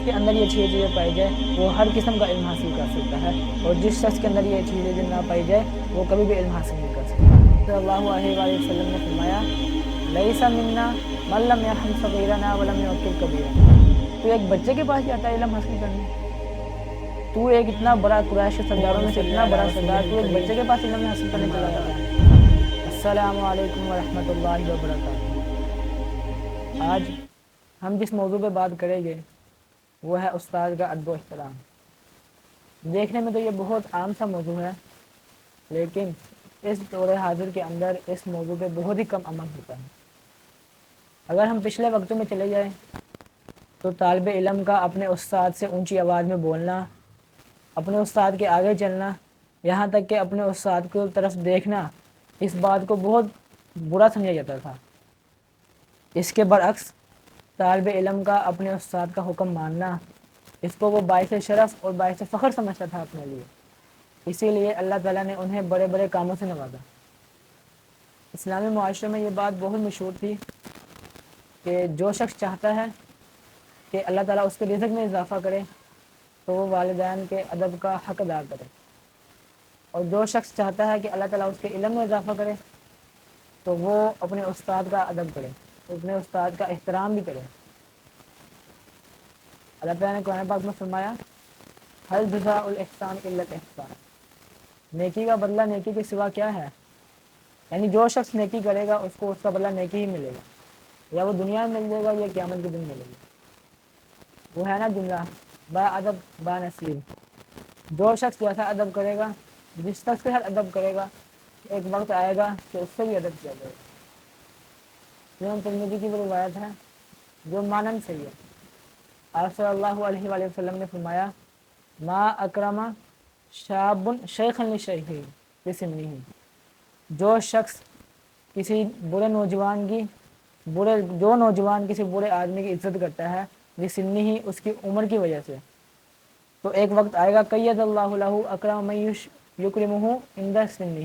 کے اندر یہ چیزیں پائی جائے وہ ہر قسم کا علم حاصل کر سکتا ہے، اور جس شخص کے اندر یہ چیزیں نہ پائی جائے وہ کبھی بھی علم حاصل نہیں کر سکتا۔ صلی اللہ علیہ وآلہ وسلم نے فرمایا لیس منا من لم یرحم صغیرنا ولم یوقر کبیرنا۔ تو ایک بچے کے پاس جاتا ہے علم حاصل کرنے، تو ایک اتنا بڑا قریش سرداروں میں سے اتنا بڑا سردار، تو ایک بچے کے پاس علم حاصل کرنے چلا جاتا ہے۔ السلام علیکم ورحمۃ اللہ وبرکاتہ۔ آج ہم جس موضوع پہ بات کریں گے وہ ہے استاد کا ادب و احترام۔ دیکھنے میں تو یہ بہت عام سا موضوع ہے، لیکن اس دور حاضر کے اندر اس موضوع پہ بہت ہی کم عمل ہوتا ہے۔ اگر ہم پچھلے وقتوں میں چلے جائیں تو طالب علم کا اپنے استاد سے اونچی آواز میں بولنا، اپنے استاد کے آگے چلنا، یہاں تک کہ اپنے استاد کی طرف دیکھنا، اس بات کو بہت برا سمجھا جاتا تھا۔ اس کے برعکس طالب علم کا اپنے استاد کا حکم ماننا، اس کو وہ باعث شرف اور باعث فخر سمجھتا تھا اپنے لیے۔ اسی لیے اللہ تعالیٰ نے انہیں بڑے بڑے کاموں سے نوازا۔ اسلامی معاشرے میں یہ بات بہت مشہور تھی کہ جو شخص چاہتا ہے کہ اللہ تعالیٰ اس کے رزق میں اضافہ کرے تو وہ والدین کے ادب کا حق ادا کرے، اور جو شخص چاہتا ہے کہ اللہ تعالیٰ اس کے علم میں اضافہ کرے تو وہ اپنے استاد کا ادب کرے، اپنے استاد کا احترام بھی کرے۔ اللہ تعالیٰ نے قرآن پاک میں فرمایا ہل جزاء الاحسان الا الاحسان، نیکی کا بدلہ نیکی کے سوا کیا ہے؟ یعنی جو شخص نیکی کرے گا اس کو اس کا بدلہ نیکی ہی ملے گا، یا وہ دنیا میں مل جائے گا یا قیامت کے دن ملے گا۔ وہ ہے نا جملہ با ادب با نصیب، جو شخص جیسا ادب کرے گا، جس شخص کے ساتھ ادب کرے گا، ایک وقت آئے گا کہ اس سے بھی ادب کیا جائے گا۔ امام ترمذی کی وہ روایت ہے جو مانند صحیح ہے۔ آپ صلی اللہ علیہ وآلہ وسلم نے فرمایا ما اکرم شاب شیخا لشیخہ بسنہ، جو شخص کسی برے نوجوان کی جو نوجوان کسی برے آدمی کی عزت کرتا ہے بسنہ ہی، اس کی عمر کی وجہ سے، تو ایک وقت آئے گا قید اللہ لہ اکرم من یکرمہ عند سنہ،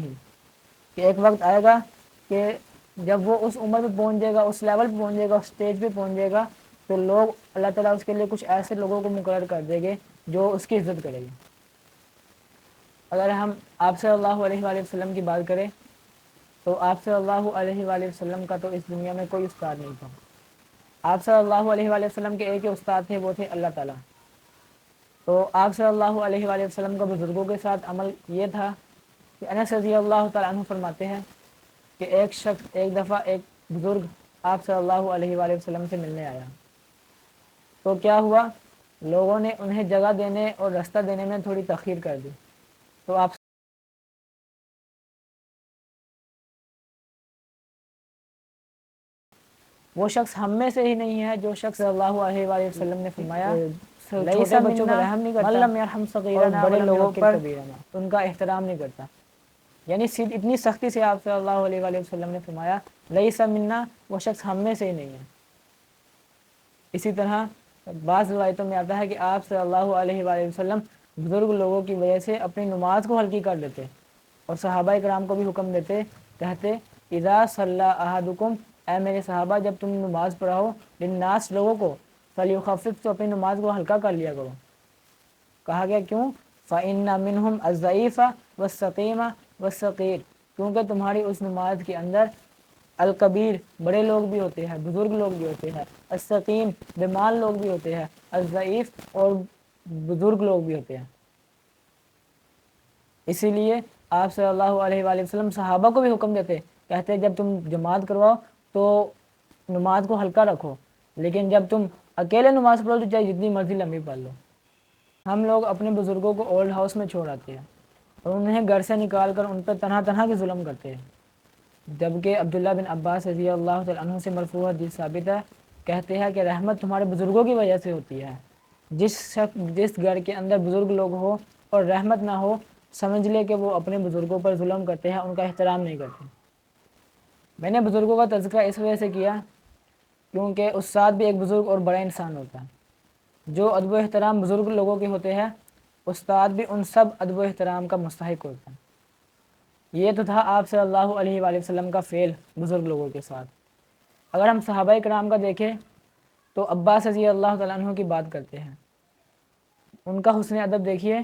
کہ ایک وقت آئے گا کہ جب وہ اس عمر پہ پہنچ جائے گا، اس لیول پہ پہنچ جائے گا، اس اسٹیج پہ پہنچ جائے گا، تو لوگ اللہ تعالیٰ اس کے لیے کچھ ایسے لوگوں کو مقرر کر دیں گے جو اس کی عزت کرے گے۔ اگر ہم آپ صلی اللہ علیہ وآلہ وسلم کی بات کریں تو آپ صلی اللہ علیہ وآلہ وسلم کا تو اس دنیا میں کوئی استاد نہیں تھا۔ آپ صلی اللہ علیہ وآلہ وسلم کے ایک ہی استاد تھے، وہ تھے اللہ تعالیٰ۔ تو آپ صلی اللہ علیہ وآلہ وسلم کا بزرگوں کے ساتھ عمل یہ تھا کہ انس رضی اللہ تعالیٰ عنہ فرماتے ہیں کہ ایک شخص ایک دفعہ ایک بزرگ آپ صلی اللہ علیہ وآلہ وسلم سے ملنے آیا، تو کیا ہوا، لوگوں نے انہیں جگہ دینے اور راستہ دینے میں تھوڑی تاخیر کر دی، تو آپ وہ شخص ہم میں سے ہی نہیں ہے جو شخص صلی اللہ علیہ وآلہ وسلم نے فرمایا چھوٹے بچوں پر رحم نہیں کرتا، لم یرحم صغیرنا، بڑے لوگوں پر ان کا احترام نہیں کرتا۔ یعنی اتنی سختی سے آپ صلی اللہ علیہ وآلہ وسلم نے فرمایا لیس منا، وہ شخص ہم میں سے ہی نہیں ہے۔ اسی طرح بعض روایتوں میں آتا ہے کہ آپ صلی اللہ علیہ وآلہ وسلم بزرگ لوگوں کی وجہ سے اپنی نماز کو ہلکی کر دیتے اور صحابہ کرام کو بھی حکم دیتے، کہتے اذا صلی احدکم، اے میرے صحابہ جب تم نماز پڑھاؤ للناس، لوگوں کو، فلیخفف، تو اپنی نماز کو ہلکا کر لیا کرو۔ کہا گیا کیوں؟ فإن منہم الضعیف والسقیم والصغیر، کیونکہ تمہاری اس نماز کے اندر الکبیر، بڑے لوگ بھی ہوتے ہیں، بزرگ لوگ بھی ہوتے ہیں، السقیم، بیمار لوگ بھی ہوتے ہیں، الضعیف، اور بزرگ لوگ بھی ہوتے ہیں۔ اسی لیے آپ صلی اللہ علیہ وآلہ وسلم صحابہ کو بھی حکم دیتے، کہتے جب تم جماعت کرواؤ تو نماز کو ہلکا رکھو، لیکن جب تم اکیلے نماز پڑھو تو چاہے جتنی مرضی لمبی پڑھ لو۔ ہم لوگ اپنے بزرگوں کو اولڈ ہاؤس میں چھوڑ آتے ہیں اور انہیں گھر سے نکال کر ان پر تنہا تنہا کے ظلم کرتے ہیں، جبکہ عبداللہ بن عباس رضی اللہ تعالیٰ عنہ سے مرفوع حدیث ثابت ہے، کہتے ہیں کہ رحمت تمہارے بزرگوں کی وجہ سے ہوتی ہے۔ جس گھر کے اندر بزرگ لوگ ہو اور رحمت نہ ہو، سمجھ لے کہ وہ اپنے بزرگوں پر ظلم کرتے ہیں، ان کا احترام نہیں کرتے۔ میں نے بزرگوں کا تذکرہ اس وجہ سے کیا کیونکہ استاد بھی ایک بزرگ اور بڑا انسان ہوتا ہے۔ جو ادب و احترام بزرگ لوگوں کے ہوتے ہیں، استاد بھی ان سب ادب و احترام کا مستحق ہوتا ہے۔ یہ تو تھا آپ صلی اللہ علیہ وآلہ وسلم کا فعل بزرگ لوگوں کے ساتھ۔ اگر ہم صحابہ کرام کا دیکھیں تو عباس رضی اللہ تعالیٰ عنہ کی بات کرتے ہیں، ان کا حسن ادب دیکھیے،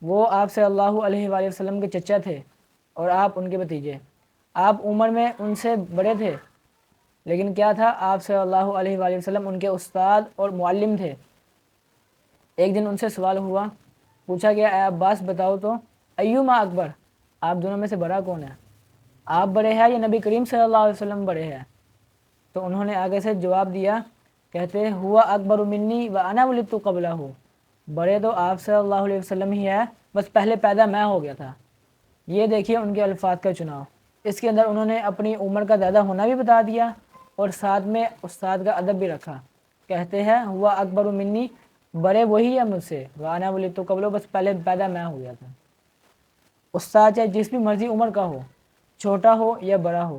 وہ آپ صلی اللہ علیہ وآلہ وسلم کے چچا تھے اور آپ ان کے بھتیجے، آپ عمر میں ان سے بڑے تھے، لیکن کیا تھا، آپ صلی اللہ علیہ وآلہ وسلم ان کے استاد اور معلم تھے۔ ایک دن ان سے سوال ہوا، پوچھا گیا، اے عباس بتاؤ تو، ایما اکبر، آپ دونوں میں سے بڑا کون ہے؟ آپ بڑے ہیں یا نبی کریم صلی اللہ علیہ وسلم بڑے ہیں؟ تو انہوں نے آگے سے جواب دیا، کہتے ہیں، ہوا اکبر منی وانا ولدت قبلہ، بڑے تو آپ صلی اللہ علیہ وسلم ہی ہے، بس پہلے پیدا میں ہو گیا تھا۔ یہ دیکھیے ان کے الفاظ کا چناؤ، اس کے اندر انہوں نے اپنی عمر کا زیادہ ہونا بھی بتا دیا اور ساتھ میں استاد کا ادب بھی رکھا۔ کہتے ہیں، ہوا اکبر منی، بڑے وہی ہے مجھ سے، وانا ولدت قبلہ، بس پہلے پیدا میں ہو گیا تھا۔ استاد چاہے جس بھی مرضی عمر کا ہو، چھوٹا ہو یا بڑا ہو،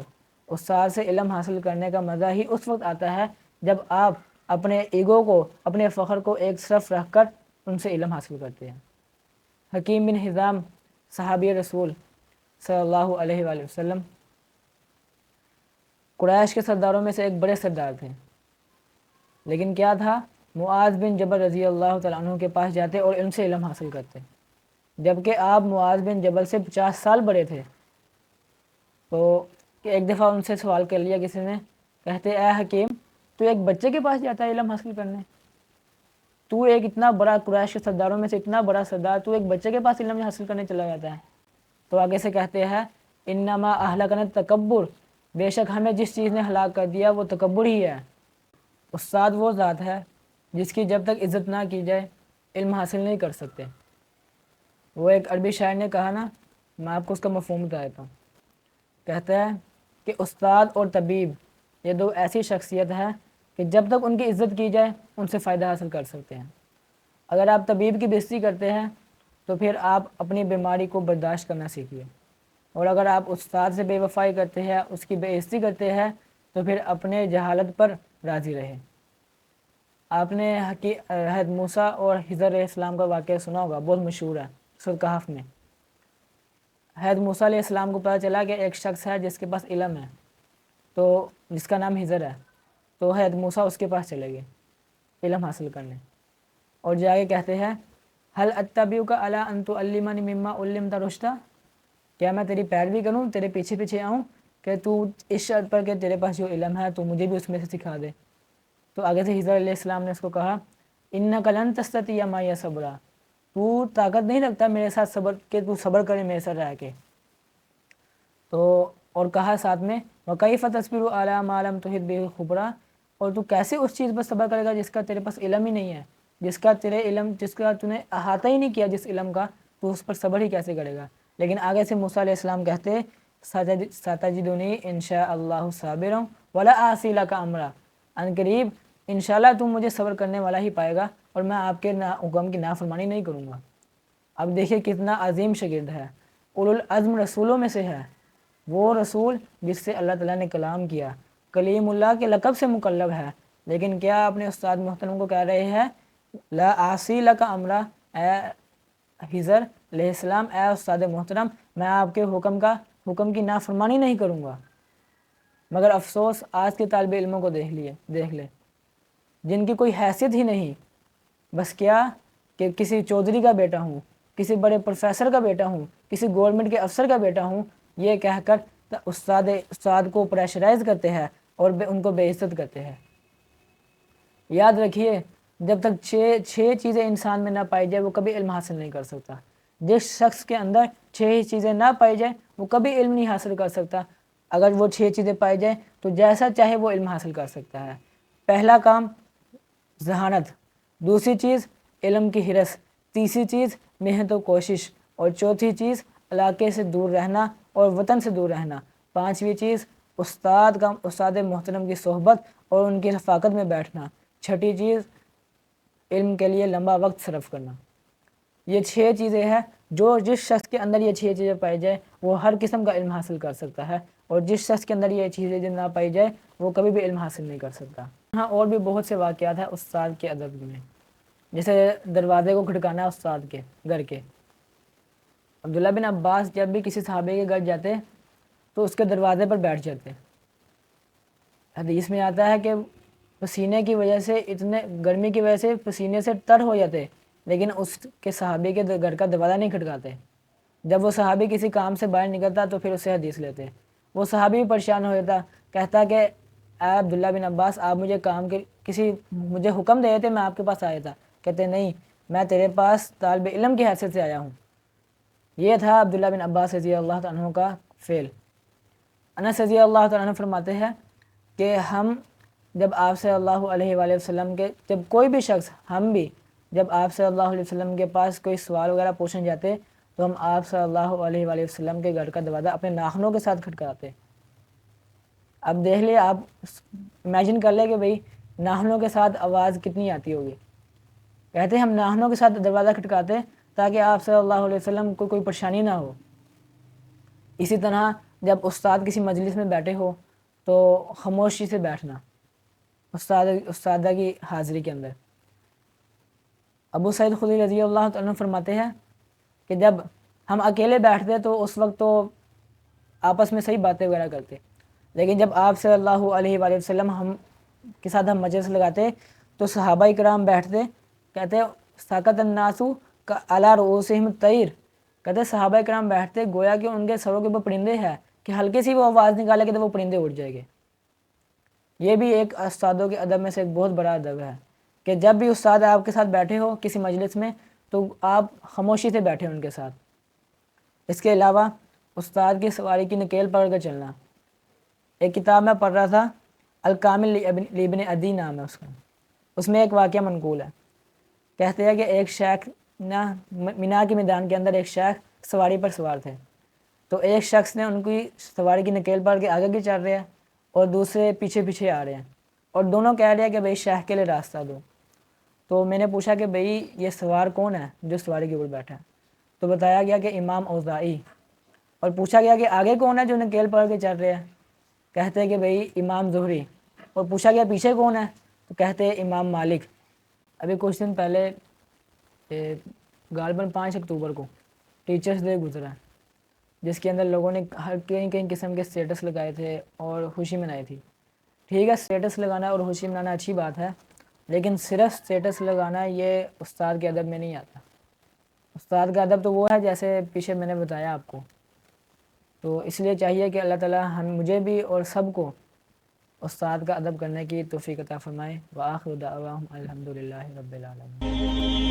استاد سے علم حاصل کرنے کا مزہ ہی اس وقت آتا ہے جب آپ اپنے ایگو کو، اپنے فخر کو ایک طرف رکھ کر ان سے علم حاصل کرتے ہیں۔ حکیم بن حزام، صحابی رسول صلی اللہ علیہ وآلہ وسلم، قریش کے سرداروں میں سے ایک بڑے سردار تھے، لیکن کیا تھا، معاذ بن جبل رضی اللہ تعالیٰ عنہ کے پاس جاتے اور ان سے علم حاصل کرتے، جبکہ آپ معاذ بن جبل سے 50 سال بڑے تھے۔ تو ایک دفعہ ان سے سوال کر لیا کسی نے، کہتے، اے حکیم، تو ایک بچے کے پاس جاتا ہے علم حاصل کرنے؟ تو ایک اتنا بڑا، قریش کے سرداروں میں سے اتنا بڑا سردار، تو ایک بچے کے پاس علم حاصل کرنے چلا جاتا ہے؟ تو آگے سے کہتے ہیں، انما اہلکنا التکبر، بے شک ہمیں جس چیز نے ہلاک کر دیا وہ تکبر ہی ہے۔ استاد وہ ذات ہے جس کی جب تک عزت نہ کی جائے علم حاصل نہیں کر سکتے۔ وہ ایک عربی شاعر نے کہا نا، میں آپ کو اس کا مفہوم بتا دیتا ہوں، کہتا ہے کہ استاد اور طبیب یہ دو ایسی شخصیت ہے کہ جب تک ان کی عزت کی جائے ان سے فائدہ حاصل کر سکتے ہیں۔ اگر آپ طبیب کی بےعزتی کرتے ہیں تو پھر آپ اپنی بیماری کو برداشت کرنا سیکھیے، اور اگر آپ استاد سے بے وفائی کرتے ہیں، اس کی بے عزتی کرتے ہیں، تو پھر اپنے جہالت پر راضی رہیں۔ آپ نے حضرت موسیٰ اور خضر علیہ السلام کا واقعہ سنا ہوگا، بہت مشہور ہے، سورۃ کہف میں۔ حضرت موسیٰ علیہ السلام کو پتہ چلا کہ ایک شخص ہے جس کے پاس علم ہے، تو جس کا نام خضر ہے، تو حضرت موسیٰ اس کے پاس چلے گئے علم حاصل کرنے، اور جا کے کہتے ہیں، هل اتبعک علی ان تعلمنی مما علمت رشدا، کیا میں تیری پیروی کروں، تیرے پیچھے پیچھے آؤں کہ تو اس شرط پر کہ تیرے پاس جو علم ہے تو مجھے بھی اس میں سے سکھا دے۔ تو آگے سے خضر علیہ السلام نے اس کو کہا، انک لن تستطیع معی صبرا، تو طاقت نہیں رکھتا میرے ساتھ صبر کہ تو صبر کرے میرے ساتھ رہ کے۔ تو اور کہا ساتھ میں، وَكَيْفَ تَصْبِرُ عَلَىٰ مَا لَمْ تُحِطْ بِهِ خُبْرًا، اور تو کیسے اس چیز پر صبر کرے گا جس کا تیرے پاس علم ہی نہیں ہے، جس کا تو نے احاطہ ہی نہیں کیا جس علم کا، تو اس پر صبر ہی کیسے کرے گا؟ لیکن آگے سے موسیٰ علیہ السلام کہتے، سَتَجِدُنِی إِن شَاءَ اللَّهُ صَابِرًا وَلَا أَعْصِی لَکَ أَمْرًا، ان قریب انشاءاللہ تم مجھے صبر کرنے والا ہی پائے گا اور میں آپ کے حکم کی نافرمانی نہیں کروں گا۔ اب دیکھیے کتنا عظیم شاگرد ہے، اولو العزم رسولوں میں سے ہے، وہ رسول جس سے اللہ تعالیٰ نے کلام کیا، کلیم اللہ کے لقب سے مکلب ہے، لیکن کیا اپنے استاد محترم کو کہہ رہے ہیں، لا اعصی لک امرا، اے خضر علیہ السلام، اے استاد محترم، میں آپ کے حکم کی نافرمانی نہیں کروں گا۔ مگر افسوس آج کے طالب علموں کو دیکھ لے، جن کی کوئی حیثیت ہی نہیں، بس کیا کہ کسی چودھری کا بیٹا ہوں، کسی بڑے پروفیسر کا بیٹا ہوں، کسی گورنمنٹ کے افسر کا بیٹا ہوں، یہ کہہ کر استاد کو پریشرائز کرتے ہیں اور ان کو بے عزت کرتے ہیں۔ یاد رکھیے، جب تک چھ چیزیں انسان میں نہ پائی جائے وہ کبھی علم حاصل نہیں کر سکتا۔ جس شخص کے اندر 6 چیزیں نہ پائی جائیں وہ کبھی علم نہیں حاصل کر سکتا۔ اگر وہ 6 چیزیں پائی جائیں تو جیسا چاہے وہ علم حاصل کر سکتا ہے۔ پہلا کام ذہانت، دوسری چیز علم کی ہرس، تیسری چیز محنت و کوشش، اور چوتھی چیز علاقے سے دور رہنا اور وطن سے دور رہنا، پانچویں چیز استاد محترم کی صحبت اور ان کی رفاقت میں بیٹھنا، چھٹی چیز علم کے لیے لمبا وقت صرف کرنا۔ یہ 6 چیزیں ہیں، جس شخص کے اندر یہ 6 چیزیں پائی جائے وہ ہر قسم کا علم حاصل کر سکتا ہے، اور جس شخص کے اندر یہ چیزیں نہ پائی جائے وہ کبھی بھی علم حاصل نہیں کر سکتا۔ ہاں، اور بھی بہت سے واقعات ہیں استاد کے ادب میں، جیسے دروازے کو کھٹکانا استاد کے گھر کے۔ عبداللہ بن عباس جب بھی کسی صحابے کے گھر جاتے تو اس کے دروازے پر بیٹھ جاتے۔ حدیث میں آتا ہے کہ پسینے کی وجہ سے، اتنے گرمی کی وجہ سے پسینے سے تر ہو جاتے لیکن اس کے صحابی کے گھر کا دروازہ نہیں کھٹکاتے۔ جب وہ صحابی کسی کام سے باہر نکلتا تو پھر اس سے حدیث لیتے۔ وہ صحابی بھی پریشان ہو جاتا، کہتا کہ اے عبداللہ بن عباس، آپ مجھے مجھے حکم دے تھے، میں آپ کے پاس آیا تھا۔ کہتے نہیں، میں تیرے پاس طالب علم کی حیثیت سے آیا ہوں۔ یہ تھا عبداللہ بن عباس رضی اللہ تعالیٰ عنہ کا فعل۔ انس رضی اللہ تعالیٰ عنہ فرماتے ہیں کہ ہم جب آپ صلی اللہ علیہ وآلہ وسلم کے جب کوئی بھی شخص ہم بھی جب آپ صلی اللہ علیہ وسلم کے پاس کوئی سوال وغیرہ پوچھنے جاتے تو ہم آپ صلی اللہ علیہ وآلہ وسلم کے گھر کا دروازہ اپنے ناخنوں کے ساتھ کھٹکھاتے۔ اب دیکھ لیں، آپ امیجن کر لیں کہ بھئی ناخنوں کے ساتھ آواز کتنی آتی ہوگی۔ کہتے ہیں ہم ناخنوں کے ساتھ دروازہ کھٹکھاتے تاکہ آپ صلی اللہ علیہ وسلم کو کوئی پریشانی نہ ہو۔ اسی طرح جب استاد کسی مجلس میں بیٹھے ہو تو خاموشی سے بیٹھنا استادہ کی حاضری کے اندر۔ ابو سعید خدری رضی اللہ عنہ فرماتے ہیں کہ جب ہم اکیلے بیٹھتے تو اس وقت تو آپس میں صحیح باتیں وغیرہ کرتے، لیکن جب آپ صلی اللہ علیہ وآلہ وسلم کے ساتھ ہم مجلس لگاتے تو صحابہ کرام بیٹھتے، کہتے ساکت الناس علی رؤوسہم الطیر، کہتے صحابہ کرام بیٹھتے گویا کہ ان کے سروں کے اوپر پرندے ہیں، کہ ہلکی سی وہ آواز نکالے کہ تو وہ پرندے اڑ جائیں گے۔ یہ بھی ایک استادوں کے ادب میں سے ایک بہت بڑا ادب ہے کہ جب بھی استاد آپ کے ساتھ بیٹھے ہو کسی مجلس میں تو آپ خاموشی سے بیٹھے ان کے ساتھ۔ اس کے علاوہ استاد کی سواری کی نکیل پکڑ کر چلنا۔ ایک کتاب میں پڑھ رہا تھا، الکامل لابن عدی نام ہے اس کا، اس میں ایک واقعہ منقول ہے۔ کہتے ہیں کہ ایک شیخ مینا کے میدان کے اندر ایک شیخ سواری پر سوار تھے، تو ایک شخص نے ان کی سواری کی نکیل پکڑ کے آگے کی چل رہے ہیں اور دوسرے پیچھے پیچھے آ رہے ہیں، اور دونوں کہہ رہے ہیں کہ بھئی شیخ کے لیے راستہ دو۔ تو میں نے پوچھا کہ بھئی یہ سوار کون ہے جو سواری کے اوپر بیٹھا ہے؟ تو بتایا گیا کہ امام اوزاعی۔ اور پوچھا گیا کہ آگے کون ہے جو نکیل پکڑ کے چل رہے ہیں؟ کہتے ہیں کہ بھئی امام زہری۔ اور پوچھا گیا پیچھے کون ہے؟ تو کہتے ہیں امام مالک۔ ابھی کچھ دن پہلے غالباً 5 اکتوبر کو ٹیچرز ڈے گزرا، جس کے اندر لوگوں نے ہر کئی قسم کے اسٹیٹس لگائے تھے اور خوشی منائی تھی۔ ٹھیک ہے، اسٹیٹس لگانا اور خوشی منانا اچھی بات ہے، لیکن صرف اسٹیٹس لگانا یہ استاد کے ادب میں نہیں آتا۔ استاد کا ادب تو وہ ہے جیسے پیچھے میں نے بتایا آپ کو۔ تو اس لیے چاہیے کہ اللہ تعالیٰ مجھے بھی اور سب کو استاد کا ادب کرنے کی توفیق عطا فرمائے۔ وآخر دعواہم الحمدللہ رب العالمین۔